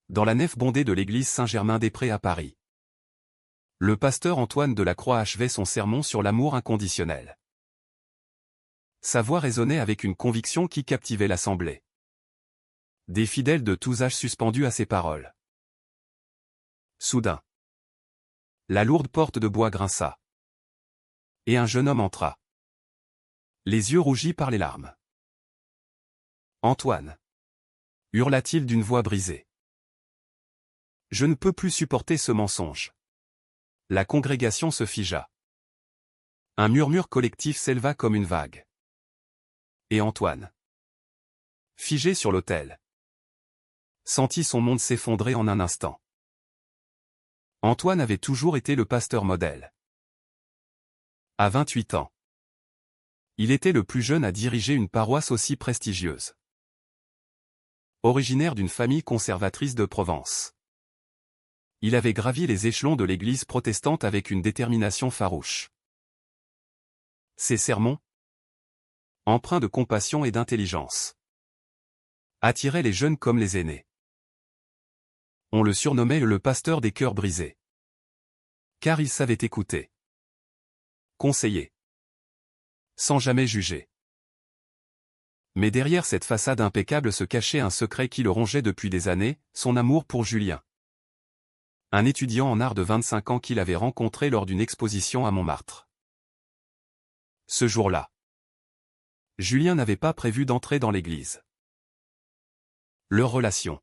Dans la nef bondée de l'église Saint-Germain-des-Prés à Paris. Le pasteur Antoine Delacroix achevait son sermon sur l'amour inconditionnel. Sa voix résonnait avec une conviction qui captivait l'assemblée. Des fidèles de tous âges suspendus à ses paroles. Soudain, la lourde porte de bois grinça. Et un jeune homme entra. Les yeux rougis par les larmes. « Antoine !» hurla-t-il d'une voix brisée. « Je ne peux plus supporter ce mensonge. » La congrégation se figea. Un murmure collectif s'éleva comme une vague. Et Antoine, figé sur l'autel, sentit son monde s'effondrer en un instant. Antoine avait toujours été le pasteur modèle. À 28 ans, il était le plus jeune à diriger une paroisse aussi prestigieuse. Originaire d'une famille conservatrice de Provence, il avait gravi les échelons de l'Église protestante avec une détermination farouche. Ses sermons, empreints de compassion et d'intelligence, attiraient les jeunes comme les aînés. On le surnommait le pasteur des cœurs brisés. Car il savait écouter, conseiller, sans jamais juger. Mais derrière cette façade impeccable se cachait un secret qui le rongeait depuis des années, son amour pour Julien. Un étudiant en art de 25 ans qu'il avait rencontré lors d'une exposition à Montmartre. Ce jour-là, Julien n'avait pas prévu d'entrer dans l'église. Leur relation,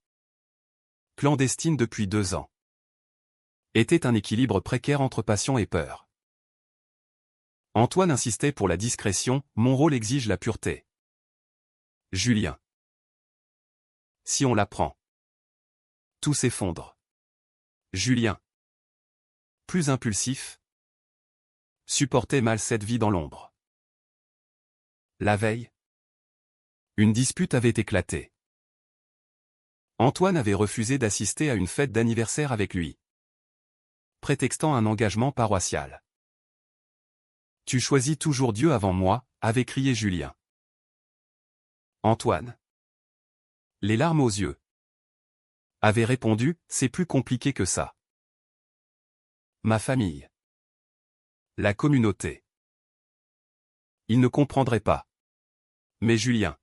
clandestine depuis 2 ans, était un équilibre précaire entre passion et peur. Antoine insistait pour la discrétion, mon rôle exige la pureté. Julien. Si on l'apprend, tout s'effondre. Julien, plus impulsif, supportait mal cette vie dans l'ombre. La veille, une dispute avait éclaté. Antoine avait refusé d'assister à une fête d'anniversaire avec lui, prétextant un engagement paroissial. « Tu choisis toujours Dieu avant moi », avait crié Julien. Antoine, les larmes aux yeux, avait répondu, « C'est plus compliqué que ça. Ma famille. La communauté. Il ne comprendrait pas. » Mais Julien,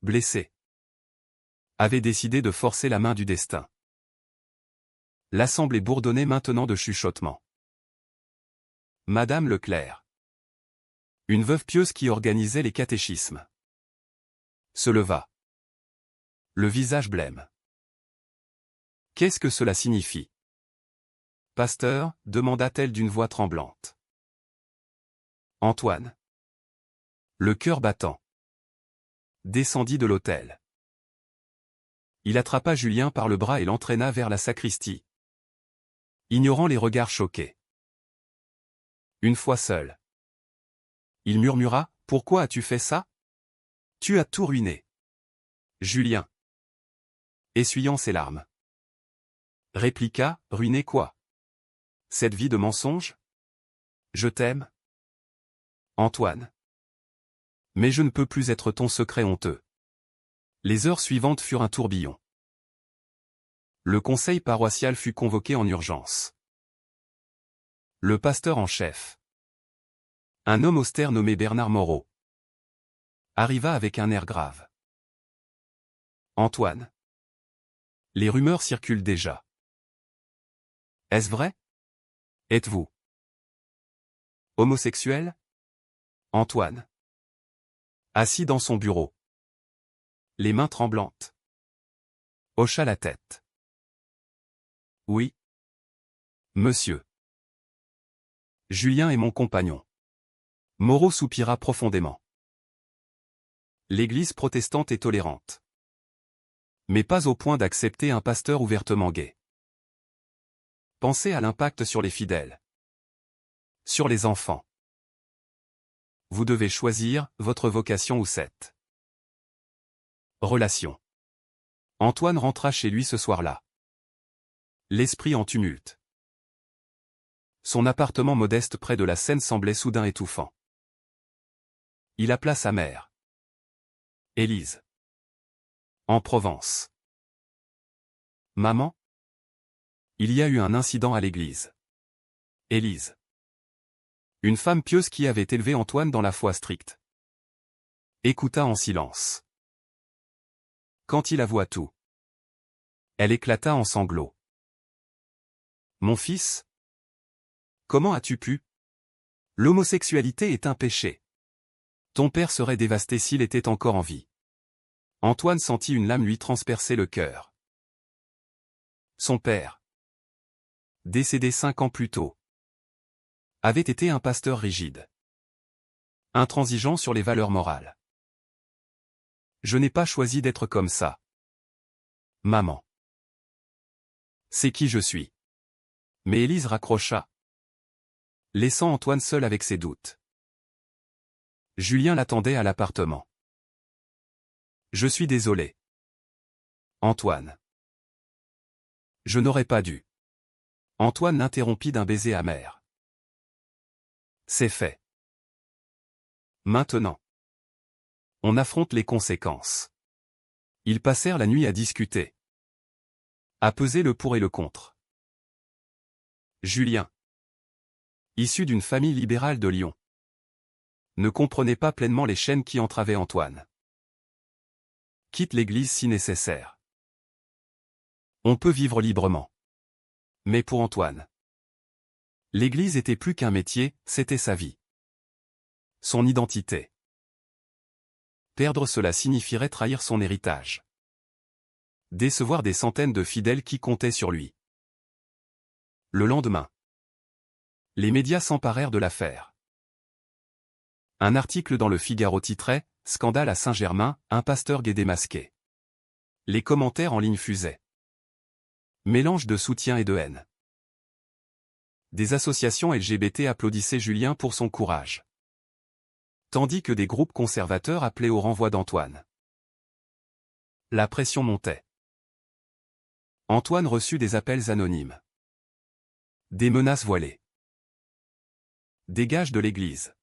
blessé, avait décidé de forcer la main du destin. L'assemblée bourdonnait maintenant de chuchotements. Madame Leclerc, une veuve pieuse qui organisait les catéchismes, se leva, le visage blême. « Qu'est-ce que cela signifie ? » Pasteur, demanda-t-elle d'une voix tremblante. Antoine, le cœur battant, descendit de l'autel. Il attrapa Julien par le bras et l'entraîna vers la sacristie, ignorant les regards choqués. Une fois seul, il murmura, « Pourquoi as-tu fait ça ? Tu as tout ruiné. » Julien, essuyant ses larmes, répliqua, « Ruiné quoi ? Cette vie de mensonge ? Je t'aime, Antoine. Mais je ne peux plus être ton secret honteux. » Les heures suivantes furent un tourbillon. Le conseil paroissial fut convoqué en urgence. Le pasteur en chef, un homme austère nommé Bernard Moreau, arriva avec un air grave. « Antoine, les rumeurs circulent déjà. Est-ce vrai ? Êtes-vous homosexuel ? » Antoine, assis dans son bureau, les mains tremblantes, hocha la tête. « Oui, monsieur. Julien est mon compagnon. » Moreau soupira profondément. L'Église protestante est tolérante, mais pas au point d'accepter un pasteur ouvertement gay. Pensez à l'impact sur les fidèles, sur les enfants. Vous devez choisir votre vocation ou cette relation. Antoine rentra chez lui ce soir-là, l'esprit en tumulte. Son appartement modeste près de la Seine semblait soudain étouffant. Il appela sa mère, Élise, en Provence. Maman? Il y a eu un incident à l'église. Élise. Une femme pieuse qui avait élevé Antoine dans la foi stricte. Écouta en silence. Quand il avoua tout, elle éclata en sanglots. Mon fils? Comment as-tu pu? L'homosexualité est un péché. Ton père serait dévasté s'il était encore en vie. Antoine sentit une lame lui transpercer le cœur. Son père, décédé 5 ans plus tôt, avait été un pasteur rigide, intransigeant sur les valeurs morales. Je n'ai pas choisi d'être comme ça. Maman. C'est qui je suis. Mais Élise raccrocha, laissant Antoine seul avec ses doutes. Julien l'attendait à l'appartement. Je suis désolé. Antoine. Je n'aurais pas dû. Antoine l'interrompit d'un baiser amer. C'est fait. Maintenant. On affronte les conséquences. Ils passèrent la nuit à discuter. À peser le pour et le contre. Julien, issu d'une famille libérale de Lyon, ne comprenait pas pleinement les chaînes qui entravaient Antoine. Quitte l'église si nécessaire. On peut vivre librement. Mais pour Antoine, l'église était plus qu'un métier, c'était sa vie. Son identité. Perdre cela signifierait trahir son héritage. Décevoir des centaines de fidèles qui comptaient sur lui. Le lendemain, les médias s'emparèrent de l'affaire. Un article dans le Figaro titrait « Scandale à Saint-Germain, un pasteur gay démasqué ». Les commentaires en ligne fusaient. Mélange de soutien et de haine. Des associations LGBT applaudissaient Julien pour son courage. Tandis que des groupes conservateurs appelaient au renvoi d'Antoine. La pression montait. Antoine reçut des appels anonymes. Des menaces voilées. Dégage de l'église.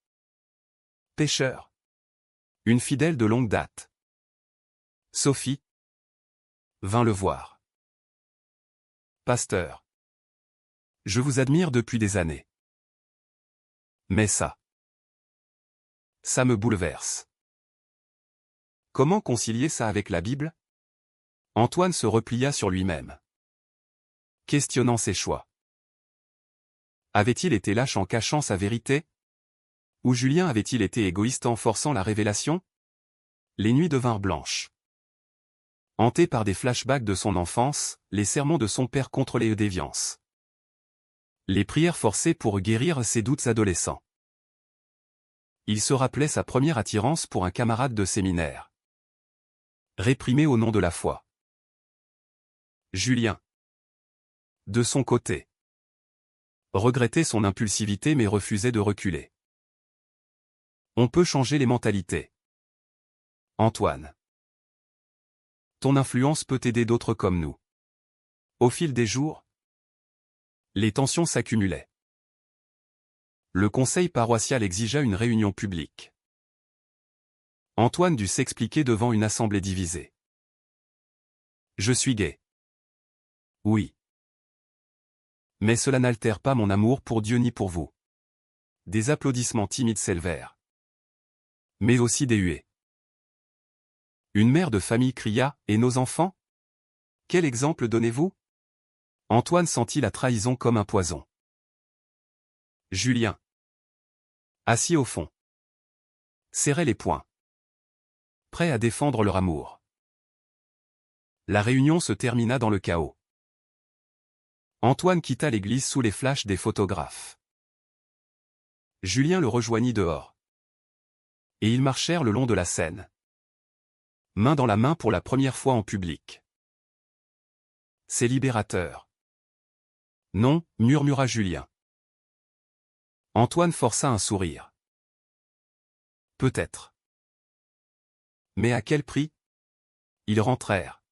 Pécheur. Une fidèle de longue date. Sophie vint le voir. Pasteur. Je vous admire depuis des années. Mais ça me bouleverse. Comment concilier ça avec la Bible? Antoine se replia sur lui-même, questionnant ses choix. Avait-il été lâche en cachant sa vérité? Ou Julien avait-il été égoïste en forçant la révélation? Les nuits devinrent blanches. Hanté par des flashbacks de son enfance, les sermons de son père contre les déviances. Les prières forcées pour guérir ses doutes adolescents. Il se rappelait sa première attirance pour un camarade de séminaire. Réprimé au nom de la foi. Julien, de son côté, regrettait son impulsivité mais refusait de reculer. On peut changer les mentalités. Antoine. Ton influence peut aider d'autres comme nous. Au fil des jours, les tensions s'accumulaient. Le conseil paroissial exigea une réunion publique. Antoine dut s'expliquer devant une assemblée divisée. Je suis gay. Oui. Mais cela n'altère pas mon amour pour Dieu ni pour vous. Des applaudissements timides s'élevèrent. Mais aussi des huées. Une mère de famille cria « Et nos enfants? Quel exemple donnez-vous » Antoine sentit la trahison comme un poison. Julien, assis au fond, serrait les poings, prêt à défendre leur amour. La réunion se termina dans le chaos. Antoine quitta l'église sous les flashs des photographes. Julien le rejoignit dehors. Et ils marchèrent le long de la Seine. Main dans la main pour la première fois en public. C'est libérateur. Non, murmura Julien. Antoine força un sourire. Peut-être. Mais à quel prix? Ils rentrèrent.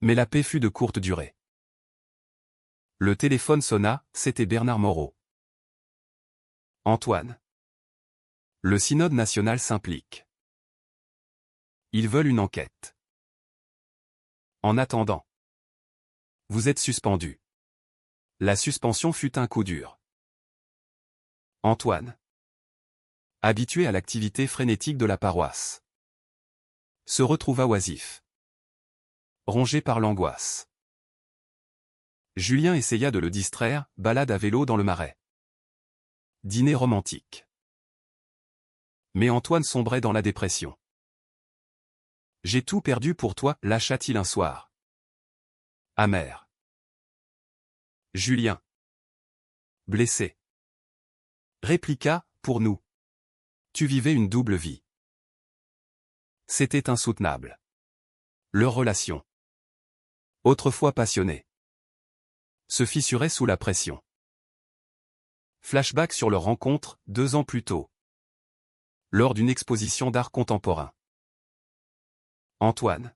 Mais la paix fut de courte durée. Le téléphone sonna, c'était Bernard Moreau. Antoine. Le synode national s'implique. Ils veulent une enquête. En attendant. Vous êtes suspendu. La suspension fut un coup dur. Antoine. Habitué à l'activité frénétique de la paroisse, se retrouva oisif, rongé par l'angoisse. Julien essaya de le distraire, balade à vélo dans le Marais. Dîner romantique. Mais Antoine sombrait dans la dépression. J'ai tout perdu pour toi, lâcha-t-il un soir. Amer. Julien. Blessé. Répliqua, pour nous. Tu vivais une double vie. C'était insoutenable. Leur relation, autrefois passionnée, se fissurait sous la pression. Flashback sur leur rencontre, 2 ans plus tôt. Lors d'une exposition d'art contemporain. Antoine,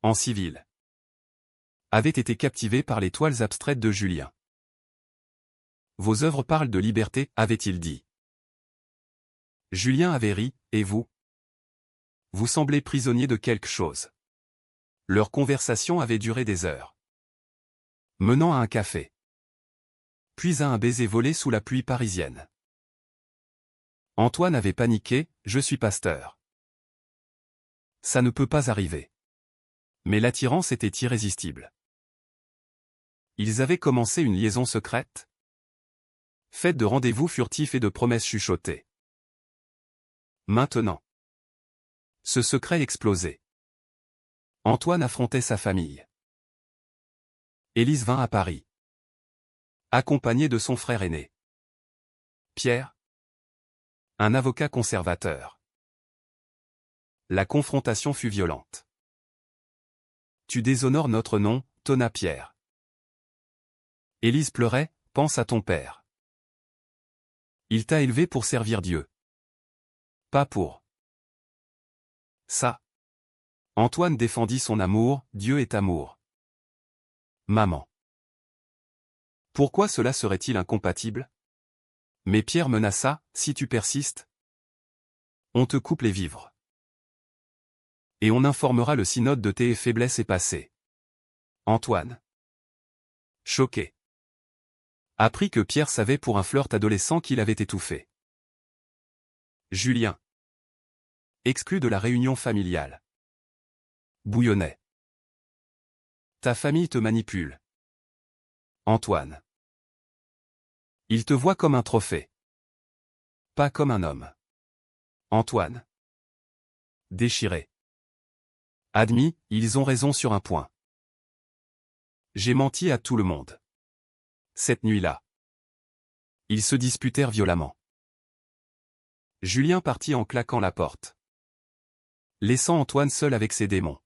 en civil, avait été captivé par les toiles abstraites de Julien. Vos œuvres parlent de liberté, avait-il dit. Julien avait ri, et vous? Vous semblez prisonnier de quelque chose. Leur conversation avait duré des heures, menant à un café, puis à un baiser volé sous la pluie parisienne. Antoine avait paniqué, je suis pasteur. Ça ne peut pas arriver. Mais l'attirance était irrésistible. Ils avaient commencé une liaison secrète, faite de rendez-vous furtifs et de promesses chuchotées. Maintenant, ce secret explosait. Antoine affrontait sa famille. Élise vint à Paris, accompagnée de son frère aîné, Pierre, un avocat conservateur. La confrontation fut violente. Tu déshonores notre nom, tonna Pierre. Élise pleurait, pense à ton père. Il t'a élevé pour servir Dieu. Pas pour ça. Antoine défendit son amour, Dieu est amour. Maman. Pourquoi cela serait-il incompatible? Mais Pierre menaça, si tu persistes, on te coupe les vivres. Et on informera le synode de tes faiblesses et passées. Antoine, choqué, apprit que Pierre savait pour un flirt adolescent qu'il avait étouffé. Julien, exclu de la réunion familiale, bouillonnait. Ta famille te manipule. Antoine. Il te voit comme un trophée. Pas comme un homme. Antoine. Déchiré. Admis, ils ont raison sur un point. J'ai menti à tout le monde. Cette nuit-là. Ils se disputèrent violemment. Julien partit en claquant la porte, laissant Antoine seul avec ses démons.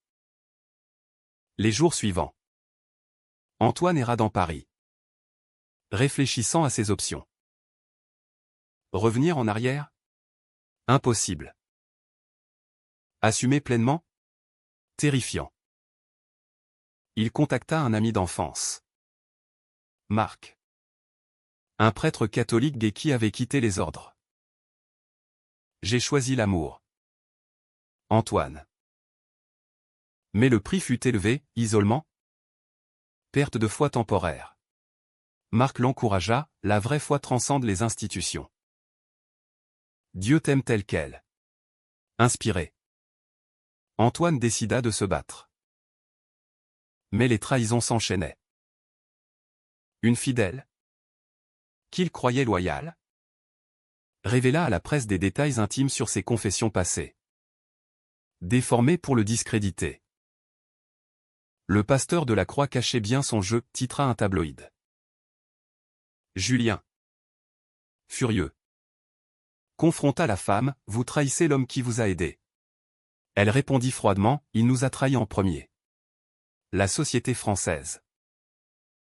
Les jours suivants. Antoine erra dans Paris, réfléchissant à ses options. Revenir en arrière? Impossible. Assumer pleinement? Terrifiant. Il contacta un ami d'enfance, Marc, un prêtre catholique gay qui avait quitté les ordres. J'ai choisi l'amour. Antoine. Mais le prix fut élevé, isolement? Perte de foi temporaire. Marc l'encouragea, la vraie foi transcende les institutions. Dieu t'aime tel quel. Inspiré. Antoine décida de se battre. Mais les trahisons s'enchaînaient. Une fidèle, qu'il croyait loyale, révéla à la presse des détails intimes sur ses confessions passées, déformées pour le discréditer. Le pasteur de la Croix cachait bien son jeu, titra un tabloïd. Julien, furieux, confronta la femme, vous trahissez l'homme qui vous a aidé. Elle répondit froidement, il nous a trahis en premier. La société française,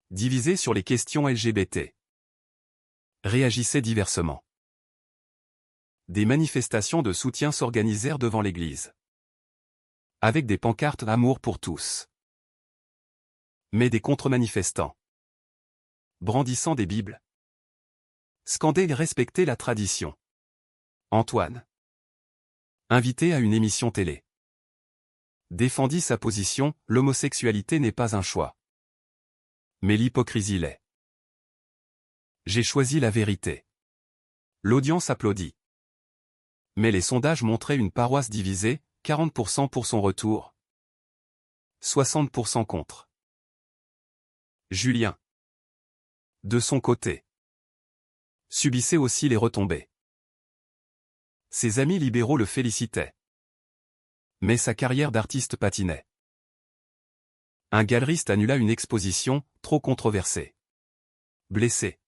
divisée sur les questions LGBT, réagissait diversement. Des manifestations de soutien s'organisèrent devant l'église, avec des pancartes « Amour pour tous ». Mais des contre-manifestants, brandissant des bibles, scandaient « Respecter la tradition ». Antoine, invité à une émission télé, défendit sa position, l'homosexualité n'est pas un choix. Mais l'hypocrisie l'est. J'ai choisi la vérité. L'audience applaudit. Mais les sondages montraient une paroisse divisée, 40% pour son retour, 60% contre. Julien, de son côté, subissait aussi les retombées. Ses amis libéraux le félicitaient. Mais sa carrière d'artiste patinait. Un galeriste annula une exposition, trop controversée. Blessé.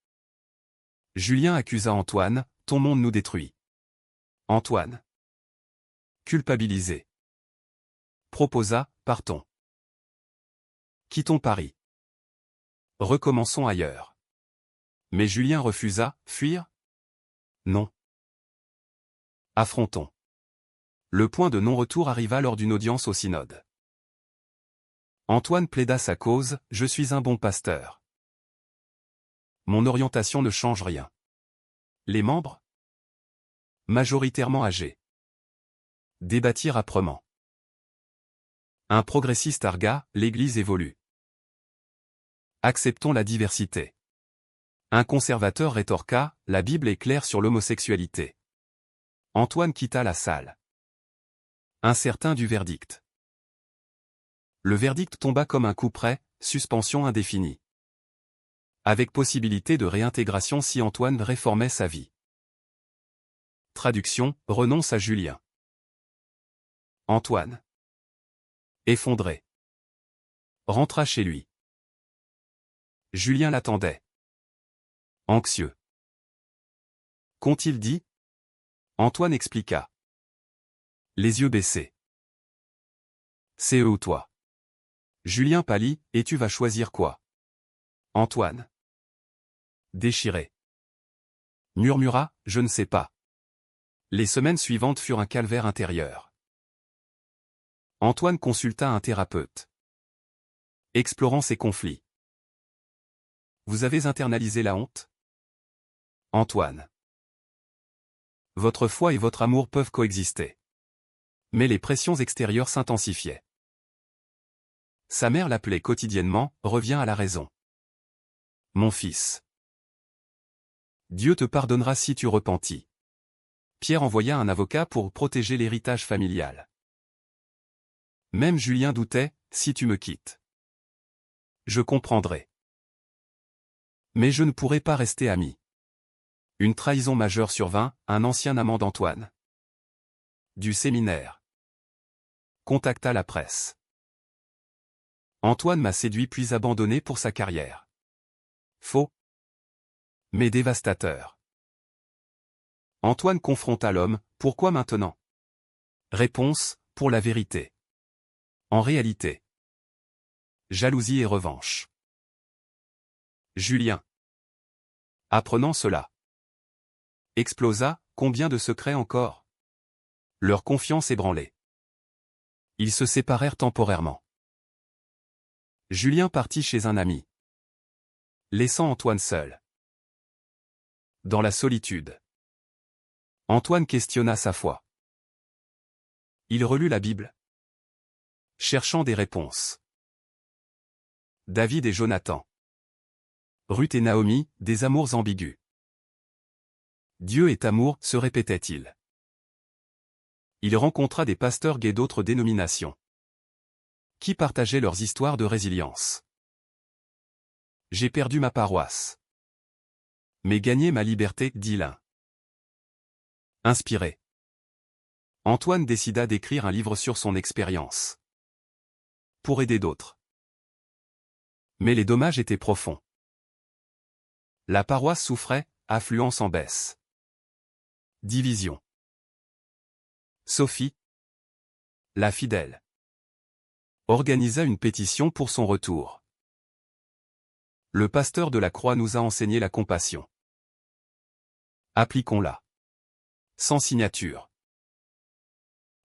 Julien accusa Antoine, « Ton monde nous détruit. » Antoine, culpabilisé, proposa, « Partons. Quittons Paris. Recommençons ailleurs. » Mais Julien refusa, « Fuir ? Non. Affrontons. » Le point de non-retour arriva lors d'une audience au synode. Antoine plaida sa cause, « Je suis un bon pasteur. Mon orientation ne change rien. » Les membres, majoritairement âgés, débattirent âprement. Un progressiste argua, « L'Église évolue. Acceptons la diversité. » Un conservateur rétorqua, « La Bible est claire sur l'homosexualité. » Antoine quitta la salle. Incertain du verdict. Le verdict tomba comme un coup près, suspension indéfinie. Avec possibilité de réintégration si Antoine réformait sa vie. Traduction, renonce à Julien. Antoine, effondré, rentra chez lui. Julien l'attendait. Anxieux. Qu'ont-ils dit ? Antoine expliqua. Les yeux baissés. C'est eux ou toi. Julien pâlit, et tu vas choisir quoi ? Antoine, déchiré, murmura, je ne sais pas. Les semaines suivantes furent un calvaire intérieur. Antoine consulta un thérapeute. Explorant ses conflits. Vous avez internalisé la honte ? Antoine. Votre foi et votre amour peuvent coexister. Mais les pressions extérieures s'intensifiaient. Sa mère l'appelait quotidiennement, reviens à la raison. Mon fils. Dieu te pardonnera si tu repentis. Pierre envoya un avocat pour protéger l'héritage familial. Même Julien doutait, si tu me quittes. Je comprendrai. Mais je ne pourrai pas rester ami. Une trahison majeure survint, un ancien amant d'Antoine. Du séminaire. Contacta la presse. Antoine m'a séduit puis abandonné pour sa carrière. Faux. Mais dévastateur. Antoine confronta l'homme, pourquoi maintenant ? Réponse, pour la vérité. En réalité. Jalousie et revanche. Julien. Apprenant cela. Explosa, combien de secrets encore ? Leur confiance ébranlée. Ils se séparèrent temporairement. Julien partit chez un ami. Laissant Antoine seul. Dans la solitude. Antoine questionna sa foi. Il relut la Bible. Cherchant des réponses. David et Jonathan. Ruth et Naomi, des amours ambigus. Dieu est amour, se répétait-il. Il rencontra des pasteurs gays d'autres dénominations. Qui partageaient leurs histoires de résilience. J'ai perdu ma paroisse. Mais gagné ma liberté, dit l'un. Inspiré. Antoine décida d'écrire un livre sur son expérience. Pour aider d'autres. Mais les dommages étaient profonds. La paroisse souffrait, affluence en baisse. Division. Sophie, la fidèle, organisa une pétition pour son retour. Le pasteur de la Croix nous a enseigné la compassion. Appliquons-la. Sans signature.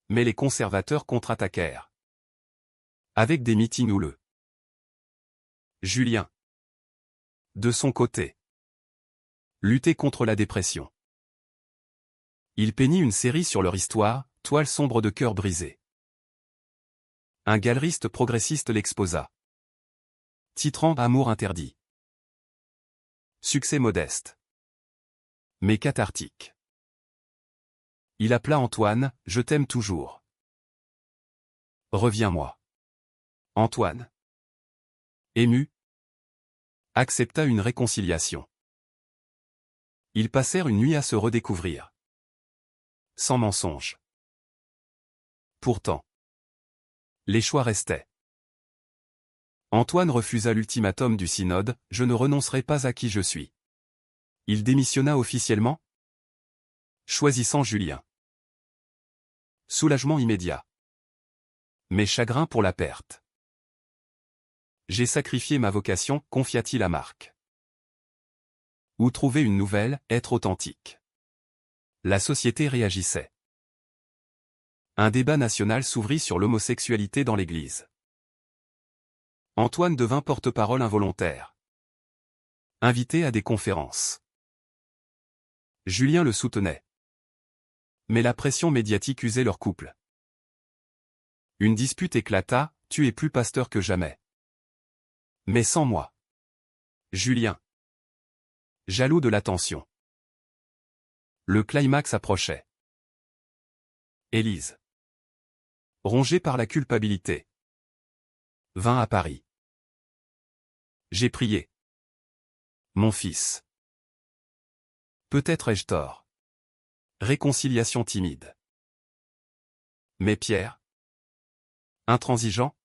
Mais les conservateurs contre-attaquèrent. Avec des meetings houleux. Julien. De son côté. Lutter contre la dépression. Il peignit une série sur leur histoire, Toile sombre de cœur brisé. Un galeriste progressiste l'exposa. Titrant Amour interdit. Succès modeste. Mais cathartique. Il appela Antoine, je t'aime toujours. Reviens-moi. Antoine. Ému. Accepta une réconciliation. Ils passèrent une nuit à se redécouvrir. Sans mensonge. Pourtant. Les choix restaient. Antoine refusa l'ultimatum du synode, je ne renoncerai pas à qui je suis. Il démissionna officiellement, choisissant Julien. Soulagement immédiat. Mais chagrin pour la perte. J'ai sacrifié ma vocation, confia-t-il à Marc. Où trouver une nouvelle, être authentique. La société réagissait. Un débat national s'ouvrit sur l'homosexualité dans l'Église. Antoine devint porte-parole involontaire. Invité à des conférences. Julien le soutenait. Mais la pression médiatique usait leur couple. Une dispute éclata, tu es plus pasteur que jamais. Mais sans moi. Julien. Jaloux de l'attention. Le climax approchait. Élise. Rongée par la culpabilité. Vint à Paris. J'ai prié. Mon fils. Peut-être ai-je tort. Réconciliation timide. Mais Pierre. Intransigeant.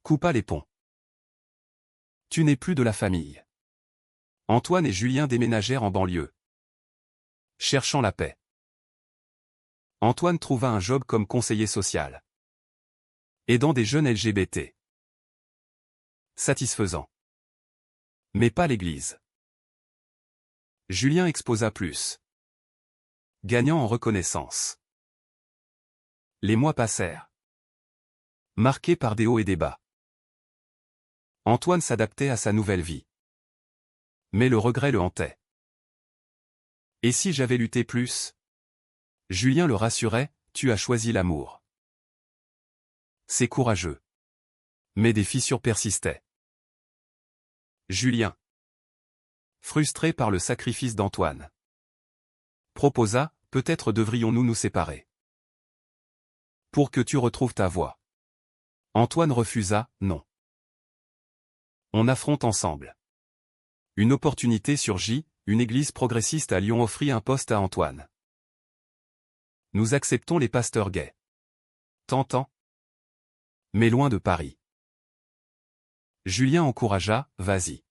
Coupa les ponts. Tu n'es plus de la famille. Antoine et Julien déménagèrent en banlieue. Cherchant la paix. Antoine trouva un job comme conseiller social. Aidant des jeunes LGBT. Satisfaisant. Mais pas l'Église. Julien exposa plus. Gagnant en reconnaissance. Les mois passèrent. Marqués par des hauts et des bas. Antoine s'adaptait à sa nouvelle vie. Mais le regret le hantait. Et si j'avais lutté plus? Julien le rassurait, tu as choisi l'amour. C'est courageux. Mais des fissures persistaient. Julien. Frustré par le sacrifice d'Antoine. Proposa, peut-être devrions-nous nous séparer. Pour que tu retrouves ta voie. Antoine refusa, non. On affronte ensemble. Une opportunité surgit, une église progressiste à Lyon offrit un poste à Antoine. Nous acceptons les pasteurs gays. Tentant. Mais loin de Paris. Julien encouragea, vas-y.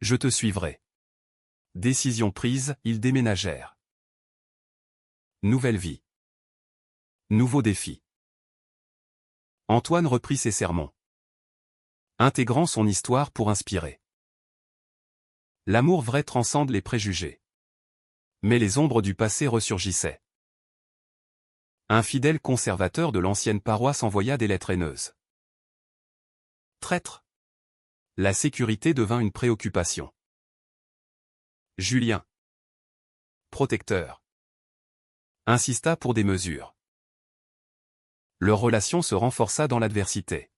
Je te suivrai. Décision prise, ils déménagèrent. Nouvelle vie. Nouveau défi. Antoine reprit ses sermons. Intégrant son histoire pour inspirer. L'amour vrai transcende les préjugés. Mais les ombres du passé ressurgissaient. Un fidèle conservateur de l'ancienne paroisse envoya des lettres haineuses. Traître. La sécurité devint une préoccupation. Julien. Protecteur. Insista pour des mesures. Leur relation se renforça dans l'adversité.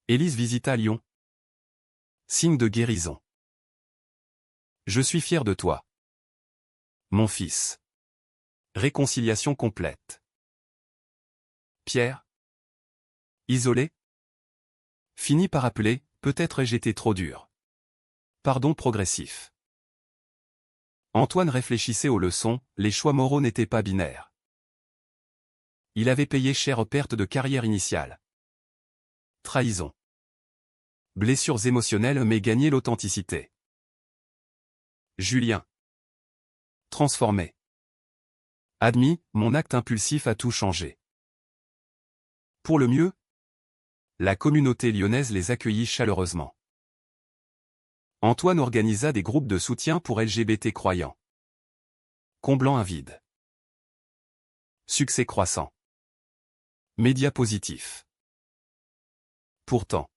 Élise visita Lyon. Signe de guérison. Je suis fier de toi. Mon fils. Réconciliation complète. Pierre. Isolé. Finit par appeler, peut-être ai-je été trop dur. Pardon progressif. Antoine réfléchissait aux leçons, les choix moraux n'étaient pas binaires. Il avait payé cher perte de carrière initiale. Trahison. Blessures émotionnelles mais gagné l'authenticité. Julien. Transformé. Admis, mon acte impulsif a tout changé. Pour le mieux, la communauté lyonnaise les accueillit chaleureusement. Antoine organisa des groupes de soutien pour LGBT croyants. Comblant un vide. Succès croissant. Médias positifs. Pourtant,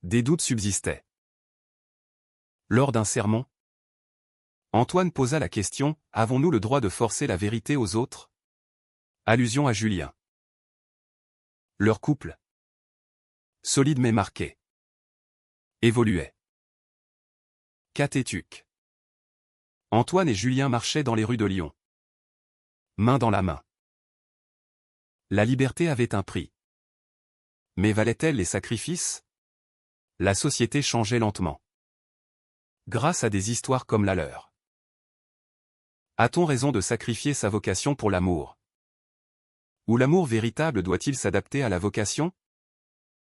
des doutes subsistaient. Lors d'un sermon, Antoine posa la question, avons-nous le droit de forcer la vérité aux autres? Allusion à Julien. Leur couple. Solide mais marqué. Évoluait. Catétuque. Antoine et Julien marchaient dans les rues de Lyon. Main dans la main. La liberté avait un prix. Mais valait-elle les sacrifices? La société changeait lentement. Grâce à des histoires comme la leur. A-t-on raison de sacrifier sa vocation pour l'amour? Ou l'amour véritable doit-il s'adapter à la vocation?